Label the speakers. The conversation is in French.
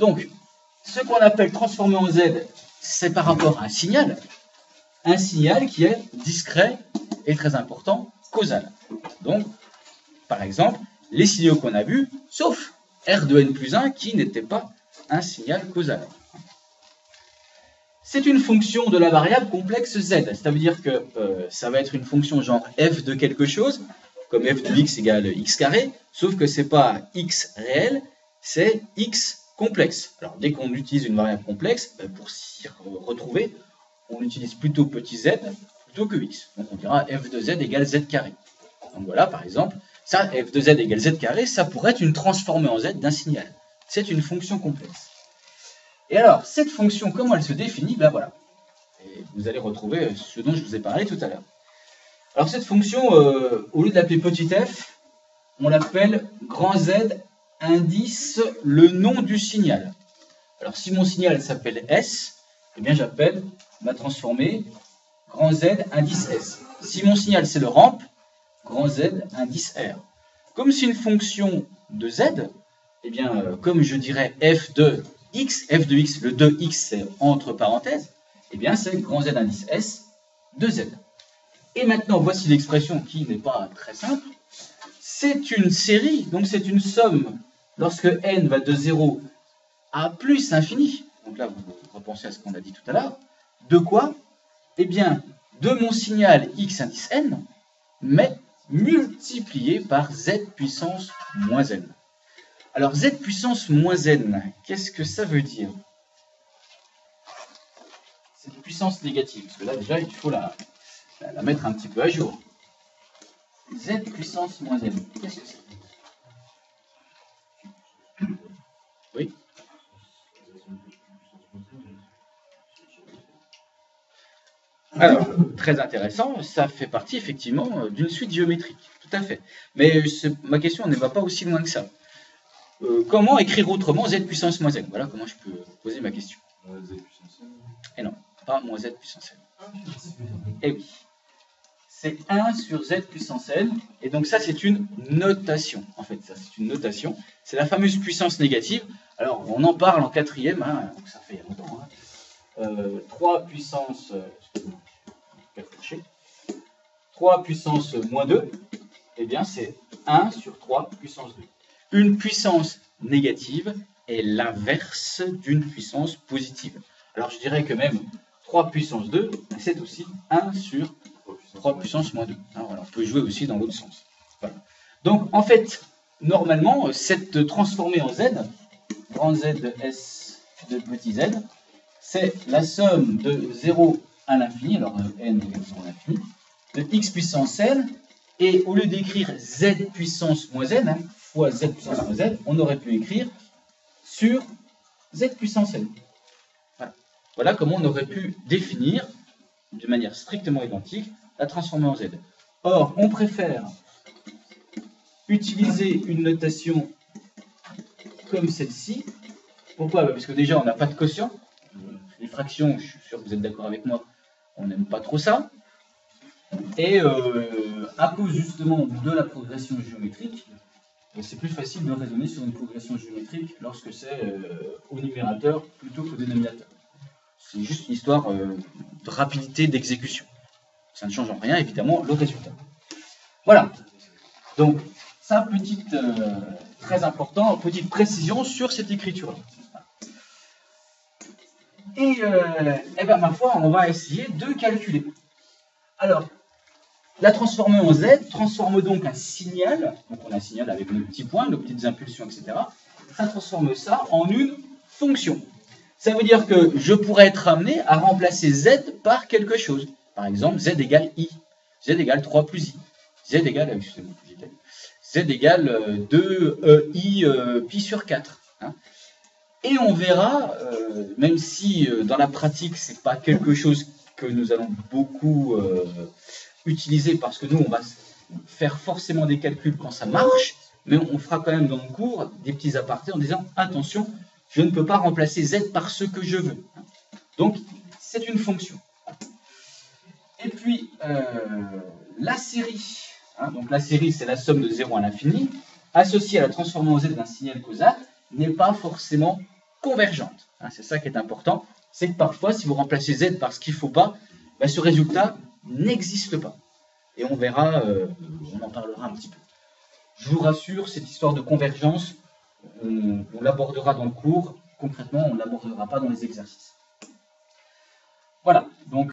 Speaker 1: Donc, ce qu'on appelle transformé en Z, c'est par rapport à un signal qui est discret et très important, causal. Donc, par exemple, les signaux qu'on a vus, sauf R de n plus 1 qui n'était pas un signal causal. C'est une fonction de la variable complexe Z. Ça veut dire que ça va être une fonction genre f de quelque chose, comme f de x égale x carré, sauf que ce n'est pas x réel, c'est x complexe. Alors dès qu'on utilise une variable complexe, pour s'y retrouver, on utilise plutôt petit z plutôt que x. Donc on dira f de z égale z carré. Donc voilà, par exemple, ça, f de z égale z carré, ça pourrait être une transformée en z d'un signal. C'est une fonction complexe. Et alors, cette fonction, comment elle se définit? Ben voilà. Et vous allez retrouver ce dont je vous ai parlé tout à l'heure. Alors cette fonction, au lieu de l'appeler petit f, on l'appelle grand Z indice le nom du signal. Alors si mon signal s'appelle S, eh bien j'appelle ma transformée grand Z indice S. Si mon signal c'est le ramp, grand Z indice R. Comme c'est une fonction de Z, eh bien comme je dirais f de x, le 2x c'est entre parenthèses, eh bien c'est grand Z indice S de Z. Et maintenant, voici l'expression qui n'est pas très simple. C'est une série, donc c'est une somme lorsque n va de 0 à plus infini. Donc là, vous repensez à ce qu'on a dit tout à l'heure. De quoi? Eh bien, de mon signal x indice n, mais multiplié par z puissance moins n. Alors, z puissance moins n, qu'est-ce que ça veut dire? C'est une puissance négative, parce que là, déjà, il faut la mettre un petit peu à jour. Z puissance moins n. Qu'est-ce que c'est? Oui. Alors, très intéressant, ça fait partie effectivement d'une suite géométrique, tout à fait. Mais ma question ne va pas aussi loin que ça. Comment écrire autrement z puissance moins n? Voilà comment je peux poser ma question.
Speaker 2: Z puissance n.
Speaker 1: Et non, pas moins z puissance n. Eh oui. C'est 1 sur z puissance n, et donc ça c'est une notation, en fait, ça c'est une notation, c'est la fameuse puissance négative. Alors on en parle en quatrième, hein, donc ça fait longtemps, hein. 3 puissance, 3 puissance moins 2, eh bien c'est 1 sur 3 puissance 2. Une puissance négative est l'inverse d'une puissance positive. Alors je dirais que même 3 puissance 2, c'est aussi 1 sur 3 puissance moins 2. Alors, voilà, on peut jouer aussi dans l'autre sens. Voilà. Donc, en fait, normalement, cette transformée en z, grand Z de S de petit z, c'est la somme de 0 à l'infini, alors n égale 0 à l'infini, de x puissance n, et au lieu d'écrire z puissance moins n, fois z puissance moins z, on aurait pu écrire sur z puissance n. Voilà. Voilà comment on aurait pu définir, de manière strictement identique, la transformer en z. Or, on préfère utiliser une notation comme celle-ci. Pourquoi? Parce que déjà, on n'a pas de quotient. Les fractions, je suis sûr que vous êtes d'accord avec moi, on n'aime pas trop ça. Et à cause justement de la progression géométrique, c'est plus facile de raisonner sur une progression géométrique lorsque c'est au numérateur plutôt qu'au dénominateur. C'est juste une histoire de rapidité d'exécution. Ça ne change en rien, évidemment, le résultat. Voilà. Donc, ça, très important, petite précision sur cette écriture-là. Et, bien, ma foi, on va essayer de calculer. Alors, la transformer en Z transforme donc un signal, donc on a un signal avec nos petits points, nos petites impulsions, etc. Ça transforme ça en une fonction. Ça veut dire que je pourrais être amené à remplacer Z par quelque chose. Par exemple, Z égale I, Z égale 3 plus I, Z égale, excusez-moi, Z égale 2I pi sur 4. Hein. Et on verra, même si dans la pratique, ce n'est pas quelque chose que nous allons beaucoup utiliser, parce que nous, on va faire forcément des calculs quand ça marche, mais on fera quand même dans le cours des petits apartés en disant, attention, je ne peux pas remplacer Z par ce que je veux. Donc, c'est une fonction. Et puis, la série, hein, donc la série, c'est la somme de 0 à l'infini, associée à la transformée en Z d'un signal causal, n'est pas forcément convergente. Hein, c'est ça qui est important, c'est que parfois, si vous remplacez z par ce qu'il ne faut pas, ben, ce résultat n'existe pas. Et on verra, on en parlera un petit peu. Je vous rassure, cette histoire de convergence, on l'abordera dans le cours. Concrètement, on ne l'abordera pas dans les exercices. Voilà, donc